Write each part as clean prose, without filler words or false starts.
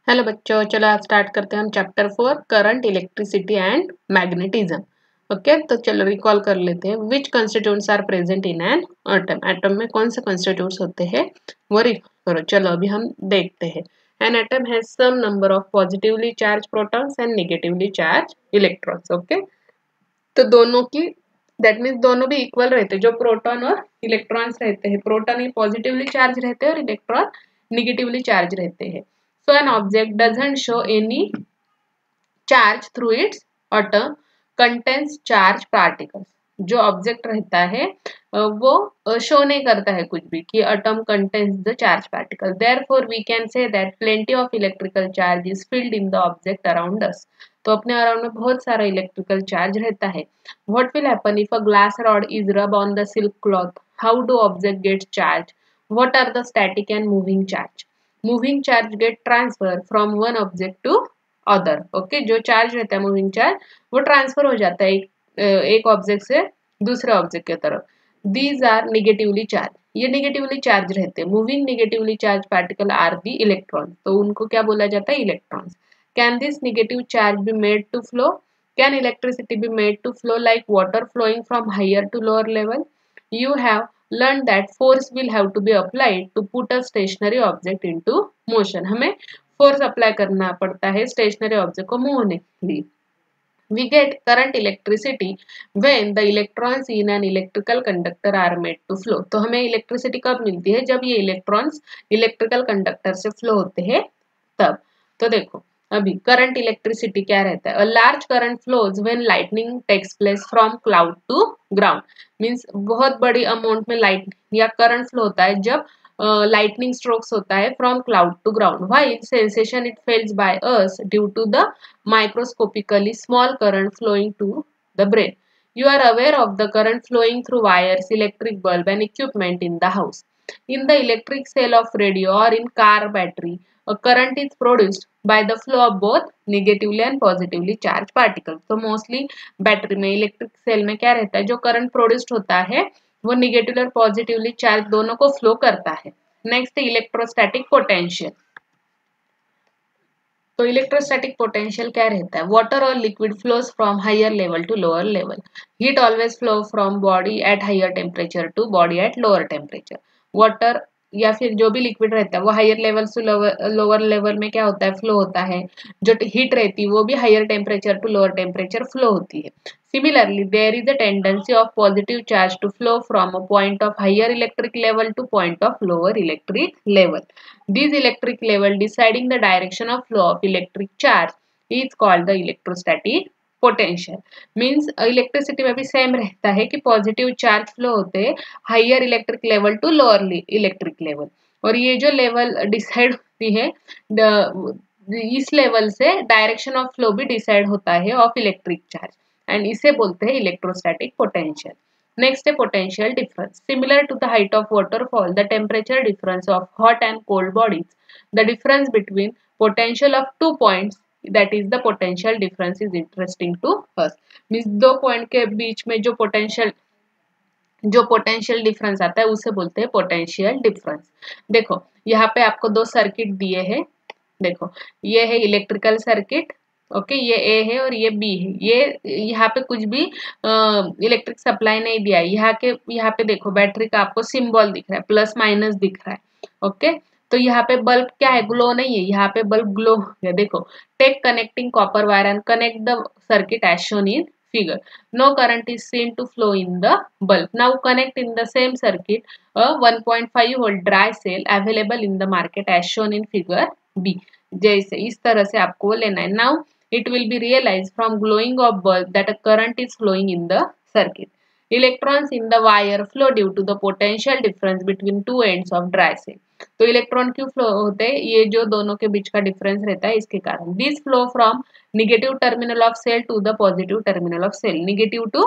Hello बच्चों, चलो आज स्टार्ट करते हैं हम chapter 4 current, electricity and magnetism. Okay, तो चलो रिकॉल कर लेते हैं। Which constituents are present in an atom. Atom में कौन से कंस्टिट्यूएंट्स होते हैं वो रिकॉल करो। चलो अभी हम देखते हैं। An atom has some number of positively charge protons and negatively charge electrons. Okay, तो दोनों की दैट मीन्स दोनों भी इक्वल रहते हैं। जो प्रोटॉन और इलेक्ट्रॉन्स रहते हैं, प्रोटॉन ही पॉजिटिवली चार्ज रहते हैं और इलेक्ट्रॉन निगेटिवली चार्ज रहते हैं। So an object doesn't show any charge through its atom contains charge particles. जो ऑब्जेक्ट रहता है वो शो नहीं करता है कुछ भी कि atom contains the charge particle. Therefore we can say that plenty of electrical charge is filled in the object around us. तो अपने अराउंड में बहुत सारा इलेक्ट्रिकल चार्ज रहता है। What will happen if a glass rod is rubbed on the silk cloth? How do object get charge? What are the static and moving charge? Moving charge get transfer from one object to other. Okay, जो charge रहता है moving charge वो transfer हो जाता है एक object से दूसरे ऑब्जेक्ट की तरफ। दीज आर निगेटिवली चार्ज, ये निगेटिवली चार्ज रहते हैं। Moving negatively charge particle are the electron, तो उनको क्या बोला जाता है? Electrons. Can this negative charge be made to flow? Can electricity be made to flow like water flowing from higher to lower level? You have learned that force will have to be applied to put a stationary object into motion. हमें force apply करना पड़ता है stationery object को move होने के लिए। We get current electricity when the electrons in an electrical conductor are made to flow. तो हमें इलेक्ट्रिसिटी कब मिलती है? जब ये इलेक्ट्रॉन्स इलेक्ट्रिकल कंडक्टर से फ्लो होते हैं तब। तो देखो अभी करंट इलेक्ट्रिसिटी क्या रहता है? A large current flows when lightning takes place from cloud to ground. Means बहुत बड़ी अमाउंट में लाइट या करंट फ्लो होता है जब lightning strokes होता है from cloud to ground, while sensation it felt by us due to the microscopically small current flowing to the brain. You are aware of the current flowing through wires, electric bulb and equipment in the house. In the electric cell of radio or in car battery, a current is produced by the flow of both negatively and positively charged particles. तो mostly battery में electric cell में क्या रहता है? जो current produced होता है वो निगेटिव और पॉजिटिवली चार्ज दोनों को फ्लो करता है। Next electrostatic potential. तो इलेक्ट्रोस्टैटिक पोटेंशियल क्या रहता है? वाटर और liquid flows from higher level to lower level. Heat always flow from body at higher temperature to body at lower temperature. Water या फिर जो भी लिक्विड रहता है वो हायर लेवल से लोअर लेवल में क्या होता है? फ्लो होता है। जो हीट रहती है वो भी higher temperature to lower temperature flow होती है। Similarly, there is a tendency of positive charge to flow from a point of higher electric level to point of lower electric level. These electric level deciding the direction of flow of electric charge is called the electrostatic potential. Means electricity में भी same रहता है कि positive charge flow होते हैं higher electric level to lower electric level, और ये जो लेवल डिसाइड होती है इस लेवल से डायरेक्शन ऑफ फ्लो भी डिसाइड होता है ऑफ इलेक्ट्रिक चार्ज, एंड इसे बोलते हैं electrostatic potential. Next, a potential difference. Similar to the height of waterfall, the temperature difference of hot and cold bodies, the difference between potential of 2 points, that is the potential difference, is interesting to us. Means दो point के बीच में जो potential difference आता है उसे बोलते हैं potential difference. देखो यहाँ पे आपको दो सर्किट दिए हैं। देखो ये है इलेक्ट्रिकल सर्किट, ओके, ये ए है और ये बी है। ये यहाँ पे कुछ भी इलेक्ट्रिक सप्लाई नहीं दिया है। यहाँ पे देखो बैटरी का आपको सिंबल दिख रहा है, प्लस माइनस दिख रहा है। ओके, तो यहाँ पे बल्ब क्या है? ग्लो नहीं है, यहाँ पे बल्ब ग्लो है। देखो, take connecting copper wire and connect the circuit as shown in figure. No current is seen to flow in the bulb. Now connect in the same circuit a 1.5 volt dry cell available in the market as shown in figure B. जैसे इस तरह से आपको लेना है। Now it will be realized from glowing of bulb that a current is flowing in the circuit. Electrons in the wire flow due to the potential difference between two ends of dry cell. तो electron क्यों flow होते हैं? ये जो दोनों के बीच का difference रहता है इसके कारण। This flow from negative terminal of cell to the positive terminal of cell, negative to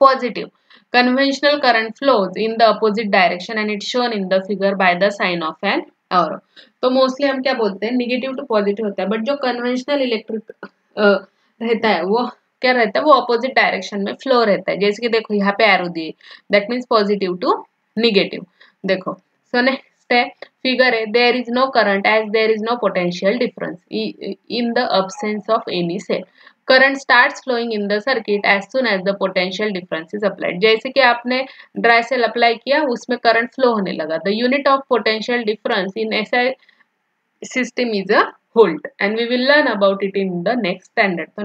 positive. Conventional current flows in the opposite direction and it's shown in the figure by the sign of an arrow. तो mostly हम क्या बोलते हैं? Negative to positive होता है, but जो conventional electric रहता है वो क्या रहता है? वो अपोजिट डायरेक्शन में फ्लो रहता है। जैसे कि देखो यहाँ पे एरो दिए, that means positive to negative. देखो सो नेक्स्ट नेक्स्ट है फिगर है, there is no current as there is no potential difference in the absence of any cell. Current starts flowing in the circuit as soon as the potential difference is applied. जैसे कि आपने dry cell apply किया, उसमें current flow होने लगा। The unit of potential difference इन ऐसा system is a volt and we will learn about it in the next standard। तो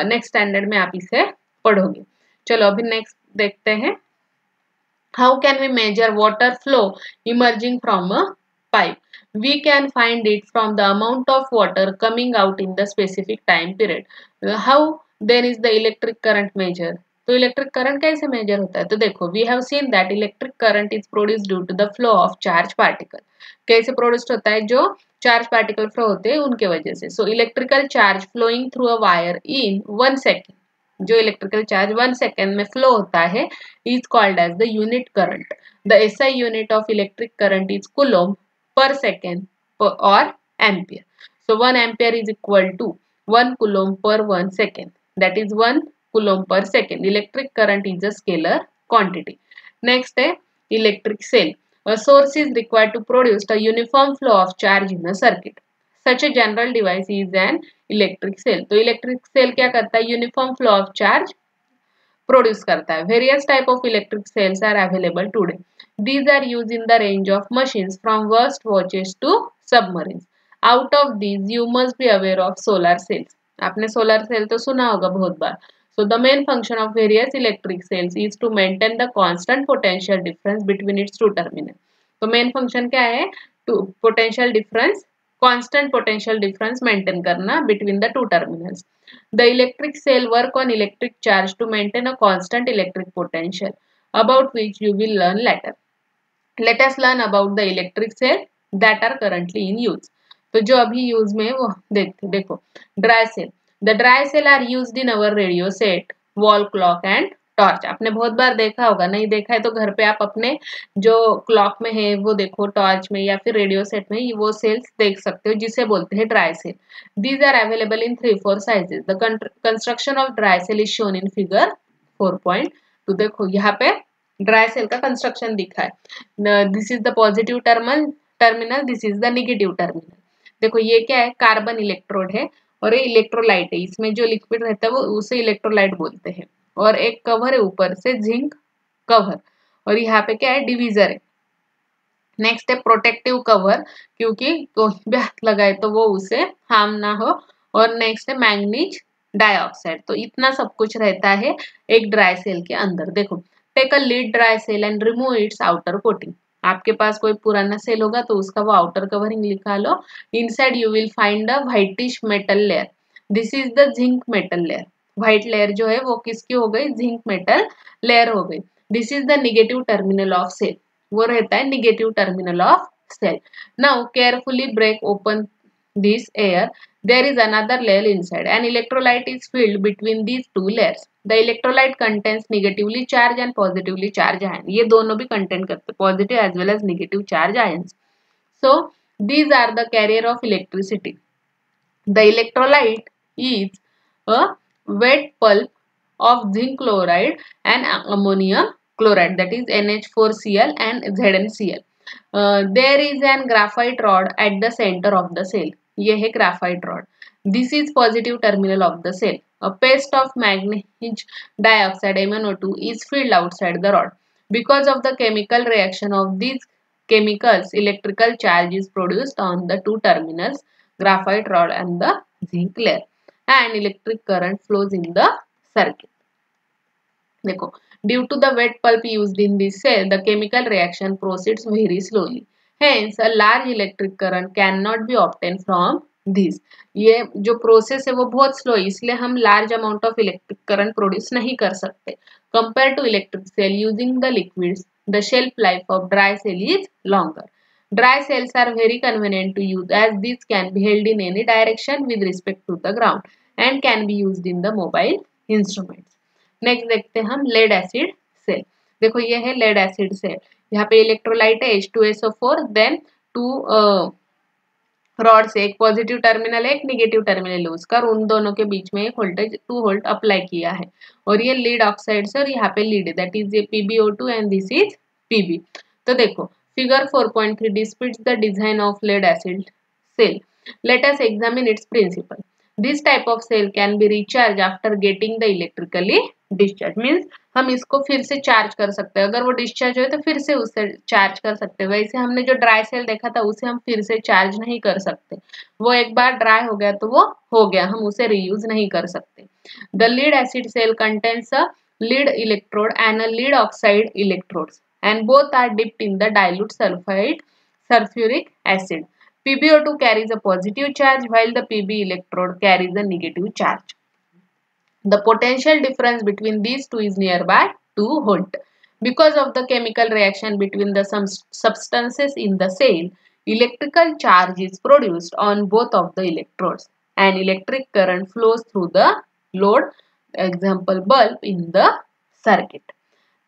next standard में आप इसे पढ़ोगे। चलो अभी नेक्स्ट देखते हैं, how can we measure water flow emerging from a pipe. we can find it from the amount of water coming out in the specific time period। how then is the electric current measure। तो electric current कैसे measure होता है, तो देखो we have seen that electric current is produced due to the flow of charge particle. कैसे produced होता है, जो चार्ज पार्टिकल फ्लो होते हैं उनके वजह से। So electrical charge flowing through a wire in 1 second, जो इलेक्ट्रिकल चार्ज 1 सेकेंड में फ्लो होता है is called as the unit current. The SI unit of electric current is coulomb per second or ampere। So 1 ampere is equal to 1 coulomb per 1 second, that is 1 coulomb per second। Electric current is a scalar quantity। Next है electric cell। A source is required to produce a uniform flow of charge in a circuit। Such a general device is an electric cell। तो electric cell क्या करता है, uniform flow of charge produce करता है। Various type of electric cells are available today. These are used in the range of machines from wristwatches to submarines। Out of these you must be aware of solar cells। आपने solar cell तो सुना होगा बहुत बार। So the main function of various electric cells is to maintain the constant potential difference between its two terminals। तो main function क्या है, to potential difference, constant potential difference maintain करना between the two terminals. The electric cell work on electric charge to maintain a constant electric potential, about which you will learn later। Let us learn about the electric cell that are currently in use। तो जो अभी use में है वो देखो dry cell. The dry cell are used in our radio set, wall clock and torch. आपने बहुत बार देखा होगा, नहीं देखा है तो घर पे आप अपने जो क्लॉक में है वो देखो, टॉर्च में या फिर रेडियो सेट में वो सेल्स देख सकते हो, जिसे बोलते हैं dry cell. These are available in 3-4 sizes. The construction of dry cell is shown in figure 4.2। देखो यहाँ पे ड्राई सेल का कंस्ट्रक्शन दिखा है। This is the positive terminal, this is the negative terminal. देखो ये क्या है, कार्बन इलेक्ट्रोड है और ये इलेक्ट्रोलाइट है। इसमें जो लिक्विड रहता है वो उसे इलेक्ट्रोलाइट बोलते हैं। और एक कवर है ऊपर से, जिंक कवर। और यहाँ पे क्या है, डिवीजर है। नेक्स्ट है प्रोटेक्टिव कवर, क्योंकि कोई भी हाथ लगाए तो वो उसे हार्म ना हो। और नेक्स्ट है मैंगनीज डाइऑक्साइड। तो इतना सब कुछ रहता है एक ड्राई सेल के अंदर। देखो take a lead dry cell and remove its outer coating. आपके पास कोई पुराना सेल होगा तो उसका वो आउटर कवरिंग निकालो। Inside you will find a whitish metal layer, this is the zinc metal layer. White layer जो है वो किसकी हो गई, जिंक मेटल लेयर हो गई। This is the negative terminal of cell, वो रहता है negative terminal of cell. Now carefully break open this air, there is another layer inside. An electrolyte is filled between these two layers। The electrolyte contains negatively charged and positively charged ions। ये दोनों भी contain करते, positive as well as negative charge ions। So these are the carrier of electricity। The electrolyte is a wet pulp of zinc chloride and ammonium chloride, that is NH4Cl and ZnCl। there is an graphite rod at the center of the cell। ये है graphite rod। This is positive terminal of the cell। A paste of manganese dioxide MnO2 is filled outside the rod। Because of the chemical reaction of these chemicals, electrical charge is produced on the two terminals, graphite rod and the zinc layer, and electric current flows in the circuit। देखो due to the wet pulp used in this cell, the chemical reaction proceeds very slowly। Hence, a large electric current cannot be obtained from this। ये जो process है वो बहुत slow है, इसलिए हम large amount of electric current produce नहीं कर सकते। Compare to electric cell using the liquids, the shelf life of dry cell is longer. Dry cells are very convenient to use as these can be held in any direction with respect to the ground and can be used in the mobile instruments। Next देखते हैं हम lead acid cell. देखो ये है lead acid cell. यहाँ पे electrolyte है H2SO4, then to rod से, एक पॉजिटिव टर्मिनल है एक नेगेटिव टर्मिनल है उसका, और उन दोनों के बीच में एक वोल्टेज 2 वोल्ट अप्लाई किया है। और ये लीड ऑक्साइड से, और यहाँ पे लीड है, दैट इज ये PbO2 and this is Pb। तो देखो Figure 4.3 depicts the design of lead acid cell. Let us examine its principle. This type of cell can be recharged after getting the electrically discharge. Means हम इसको फिर से charge कर सकते हैं, अगर वो डिस्चार्ज हो तो फिर से उससे चार्ज कर सकते हैं। वैसे हमने जो ड्राई सेल देखा था उसे हम फिर से चार्ज नहीं कर सकते, वो एक बार ड्राई हो गया तो वो हो गया, हम उसे रीयूज नहीं कर सकते। The lead acid cell contains a lead electrode and a lead oxide electrodes, and both are dipped in the dilute sulfuric acid. PbO2 carries a positive charge while the Pb electrode carries a negative charge. The potential difference between these two is nearby 2 volt. Because of the chemical reaction between the substances in the cell, electrical charge is produced on both of the electrodes and electric current flows through the load, example bulb, in the circuit.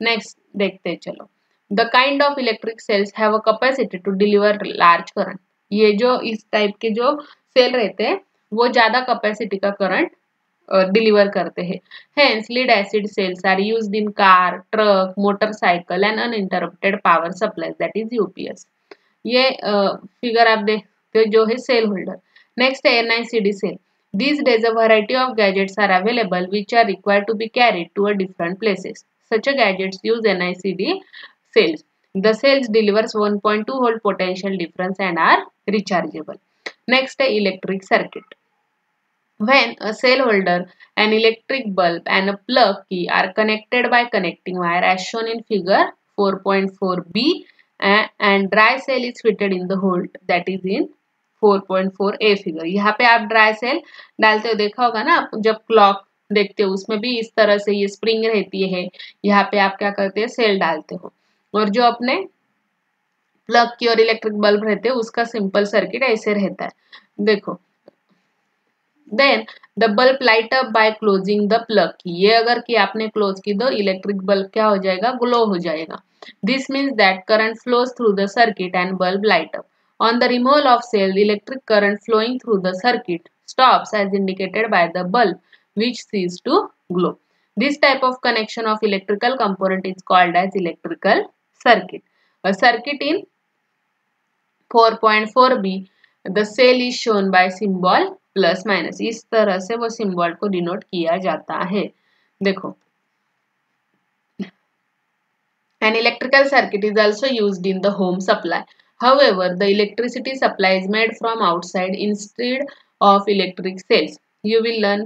Next देखते हैं चलो. The kind of electric cells have a capacity to deliver large current. ये जो इस type के जो cell रहते हैं वो ज्यादा कैपेसिटी का करंट डिलीवर करते हैं. Hence, lead acid cells are used in car, truck, motorcycle and uninterrupted power supplies, that is UPS. ये फिगर आप देखते हो जो है सेल होल्डर. नेक्स्ट है NICD cell. These days a variety of gadgets are available which are required to be carried to a different places. Such a gadgets use NICD cells. The cells delivers 1.2 volt potential difference and are rechargeable. Next है electric circuit. When a cell holder, an electric bulb and a plug key are connected by connecting wire as shown in figure 4.4b, and dry cell is fitted in the hole, that is in 4.4a figure. यहाँ पे आप dry cell डालते हो, देखा होगा ना आप जब क्लॉक देखते हो उसमें भी इस तरह से ये स्प्रिंग रहती है, यहाँ पे आप क्या करते हैं सेल डालते हो. और जो अपने प्लग की और इलेक्ट्रिक बल्ब रहते हैं उसका सिंपल सर्किट ऐसे रहता है. देखो, then the bulb light up by closing the plug key. ये अगर कि आपने क्लोज की दो इलेक्ट्रिक बल्ब क्या हो जाएगा, ग्लो हो जाएगा. This means that current flows through the circuit and bulb light up. On the removal of cell, the electric current flowing through the circuit stops as indicated by the bulb, which ceases to glow. This type of connection of electrical component is called as electrical circuit. A circuit in 4.4b, the cell is shown by symbol plus minus. इस तरह से वो symbol को denote किया जाता है. देखो, an electrical circuit is also used in the home supply. However, the electricity supply is made from outside instead of electric cells. You will learn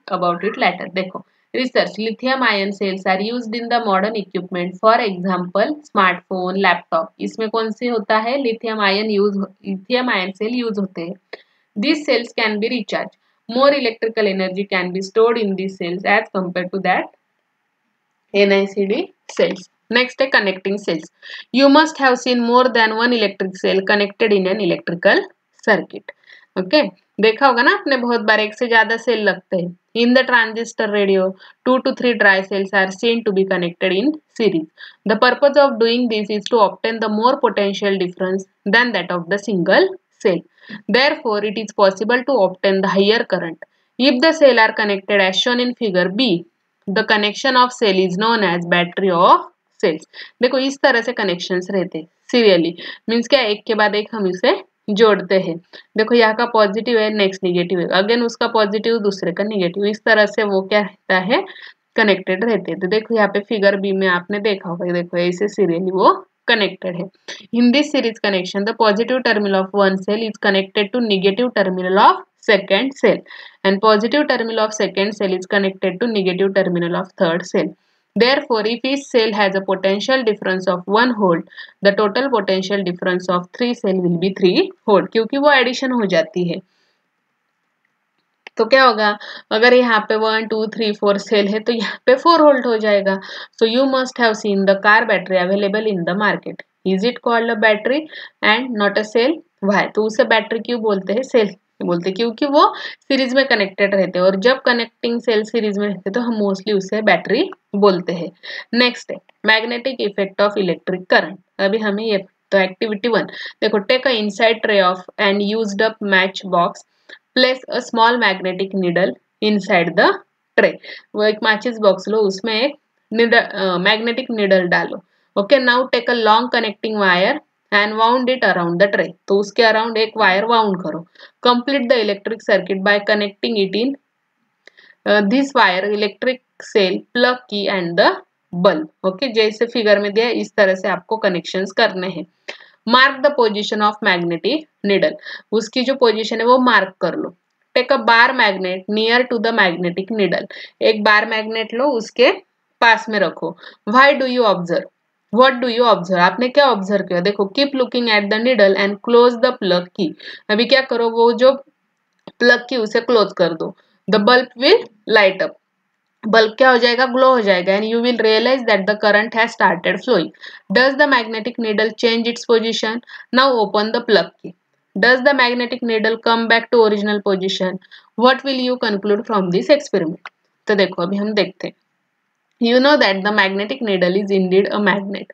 about it later. देखो, research. Lithium ion cells are used in the modern equipment. For example, smartphone, laptop. इसमें कौन से होता है, lithium ion cell use होते हैं. These cells can be recharged. More electrical energy can be stored in these cells as compared to that NICD cells. Next, connecting cells. You must have seen more than one electric cell connected in an electrical circuit. Okay, देखा होगा ना आपने बहुत बार एक से ज्यादा cell लगते हैं. In the transistor radio, 2 to 3 dry cells are seen to be connected in series. The purpose of doing this is to obtain the more potential difference than that of the single cell. Therefore, it is possible to obtain the higher current. If the cells are connected as shown in figure B, the connection of cell is known as battery of cells. देखो इस तरह से connections रहते हैं serially. Means क्या, एक के बाद एक हम इसे जोड़ते हैं. देखो यहाँ का पॉजिटिव है, नेक्स्ट निगेटिव है, अगेन उसका पॉजिटिव दूसरे का निगेटिव, इस तरह से वो क्या रहता है, कनेक्टेड रहते हैं. तो देखो यहाँ पे फिगर बी में आपने देखा होगा, देखो ऐसे सीरियली वो connected है. In this series connection, the positive terminal of one cell is connected to negative terminal of second cell, and positive terminal of second cell is connected to negative terminal of third cell. Therefore, if each cell has a potential difference of 1 volt, the total potential difference of 3 cell will be 3 volt, क्योंकि वो addition हो जाती है. तो क्या होगा, अगर यहाँ पे 1 2 3 4 सेल है तो यहाँ पे 4 वोल्ट हो जाएगा. So you must have seen the car battery available in the market. Is it called a battery and not a cell? Why? तो उसे बैटरी क्यों बोलते हैं, सेल बोलते हैं, क्योंकि वो सीरीज में कनेक्टेड रहते हैं, और जब कनेक्टिंग सेल सीरीज में रहते हैं तो हम मोस्टली उसे बैटरी बोलते हैं. नेक्स्ट है magnetic effect of electric current. अभी हमें ये तो एक्टिविटी 1 देखो, take a inside tray of and used up match box. Place a small magnetic needle inside the tray. वो एक माचिस बॉक्स लो, उसमें एक मैग्नेटिक निडल डालो. Okay, now take a long connecting wire and wound it around the tray. तो उसके around एक वायर वाउंड करो. Complete the electric circuit by connecting it in this wire, electric cell, plug key and the bulb. Okay, जैसे figure में दिया है इस तरह से आपको कनेक्शंस करने हैं. Mark the position of magnetic needle. उसकी जो पोजीशन है वो मार्क कर लो. Take a bar magnet near to the magnetic needle. एक बार मैग्नेट लो, उसके पास में रखो. Why do you observe? What do you observe? आपने क्या ऑब्जर्व किया? देखो, keep looking at the needle and close the plug key. अभी क्या करो, वो जो प्लग की उसे क्लोज कर दो. The bulb will light up. Bulb क्या हो जाएगा? ग्लो हो जाएगा. And you will realise that the current has started flowing. Does the magnetic needle change its position? Now open the plug key. Does the magnetic needle come back to original position? What will you conclude from this experiment? तो देखो, अभी हम देखते हैं. You know that the magnetic needle is indeed a magnet.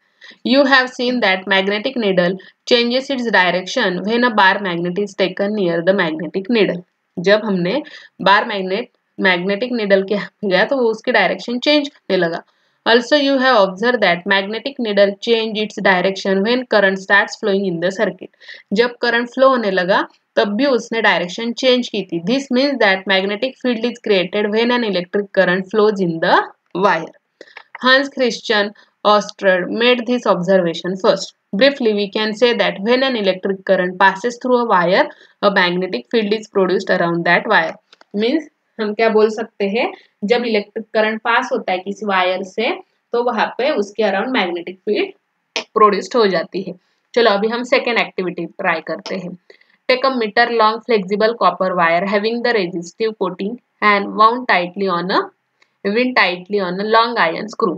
You have seen that magnetic needle changes its direction when a bar magnet is taken near the magnetic needle. जब हमने बार magnetic needle के गया तो वो उसकी direction change करने लगा. Also you have observed that magnetic needle change its direction when current starts flowing in the circuit. जब करंट फ्लो होने लगा तब भी उसने डायरेक्शन चेंज की थी. This means that magnetic field is created when an electric current flows in the wire. Hans Christian Ørsted made this observation first. Briefly, we can say that when an electric current passes through a wire, a magnetic field is produced around that wire. Means हम क्या बोल सकते हैं, जब electric current pass होता है किसी wire से तो वहां पे उसके अराउंड मैग्नेटिक फील्ड प्रोड्यूस्ड हो जाती है. चलो अभी हम सेकेंड एक्टिविटी ट्राई करते हैं. Take a meter long flexible copper wire having the resistive coating and wound tightly on a long iron screw.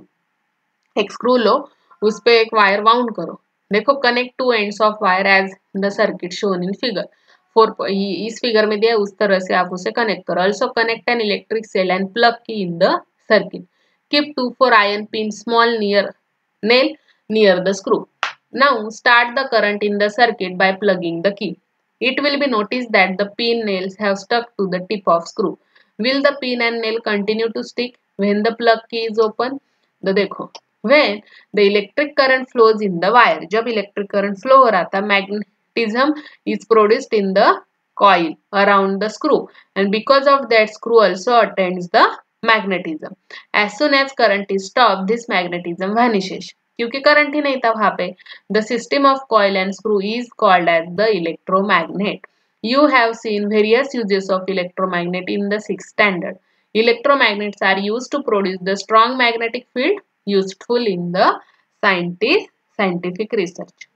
एक स्क्रू लो, उस पे एक वायर वाउंड करो. देखो, connect two ends of wire as the circuit shown in figure 4. इस figure में दिया उस तरह से आप उसे कनेक्ट करो. Also connect an electric cell and plug key in the circuit. Keep 2-4 iron pin small nail near the screw. Now start the current in the circuit by plugging the key. It will be noticed that the pin nails have stuck to the tip of screw. Will the pin and nail continue to stick when the plug key is open? तो देखो, when the electric current flows in the wire, जब electric current flow हो रहा था, magnetism is produced in the coil around the screw, and because of that, screw also attains the magnetism. As soon as current is stopped, this magnetism vanishes. क्योंकि current ही नहीं था वहां पे. The system of coil and screw is called as the electromagnet. You have seen various uses of electromagnet in the 6th standard. Electromagnets are used to produce the strong magnetic field useful in the scientific research.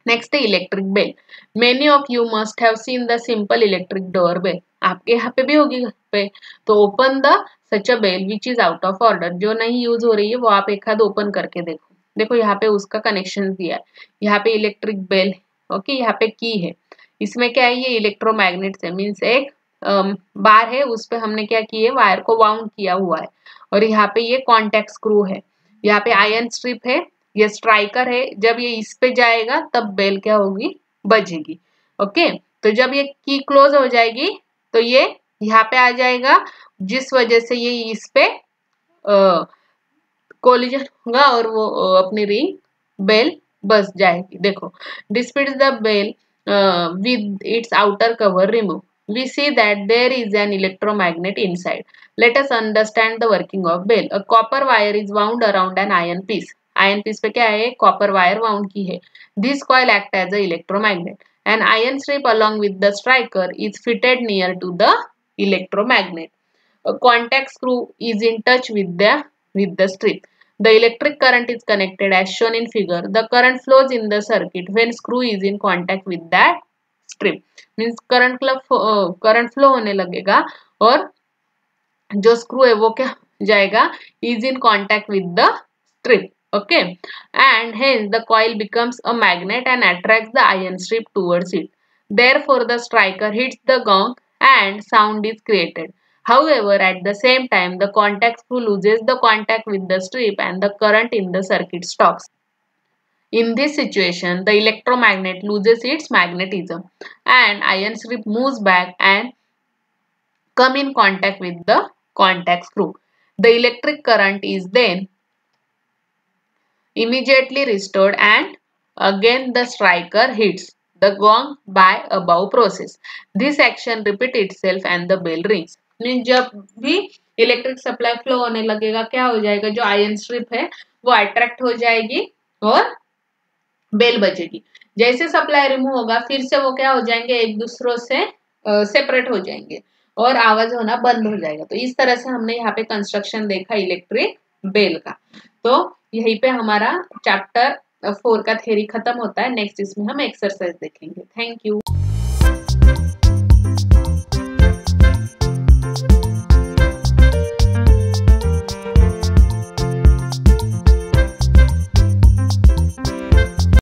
Next, electric bell. Many of you must have seen the simple electric doorbell. आपके यहाँ पे भी होगी घर पे. तो open the such a bell which is out of order. जो नहीं यूज हो रही है वो आप एक हाथ ओपन करके देखो. देखो यहाँ पे उसका कनेक्शन दिया है. यहाँ पे इलेक्ट्रिक बेल, ओके, यहाँ पे की है. इसमें क्या है, ये इलेक्ट्रोमैग्नेट है. मीन्स एक बार है, उस पे हमने क्या किया है, वायर को वाउंड किया हुआ है. और यहाँ पे ये कॉन्टेक्ट स्क्रू है. यहाँ पे आयरन स्ट्रिप है, ये स्ट्राइकर है. जब ये इस पे जाएगा तब बेल क्या होगी, बजेगी. ओके, तो जब ये की क्लोज हो जाएगी तो ये यहाँ पे आ जाएगा, जिस वजह से ये इस पे कोलिजन होगा और वो अपनी रिंग बेल बस जाएगी. देखो, डिस्पिट्स the bell with its outer cover removed. We see that there is an electromagnet inside. Let us understand the working of bell. A copper wire is wound around an iron piece. Iron piece पे क्या है, copper wire wound की है. This coil acts as an electromagnet. An iron strip along with the striker is fitted near to the electromagnet. A contact screw is in touch with the strip. The electric current is connected as shown in figure. The current flows in the circuit when screw is in contact with that strip. Means current flow होने लगेगा और जो screw है वो क्या जाएगा, is in contact with the strip. Okay, and hence the coil becomes a magnet and attracts the iron strip towards it. Therefore, the striker hits the gong and sound is created. However, at the same time, the contact screw loses the contact with the strip and the current in the circuit stops. In this situation, the electromagnet loses its magnetism and iron strip moves back and come in contact with the contact screw. The electric current is then immediately restored and Again the striker hits the gong by above process. This action repeat itself and the bell rings. Mean जब भी electric supply flow होने लगेगा क्या हो जाएगा, जो ion strip है वो अट्रैक्ट हो जाएगी और बेल बजेगी। जैसे सप्लाई रिमूव होगा फिर से वो क्या हो जाएंगे, एक दूसरों से सेपरेट हो जाएंगे और आवाज होना बंद हो जाएगा। तो इस तरह से हमने यहाँ पे कंस्ट्रक्शन देखा इलेक्ट्रिक बेल का। तो यहीं पे हमारा चैप्टर 4 का थ्योरी खत्म होता है। नेक्स्ट इसमें हम एक्सरसाइज देखेंगे। Thank you.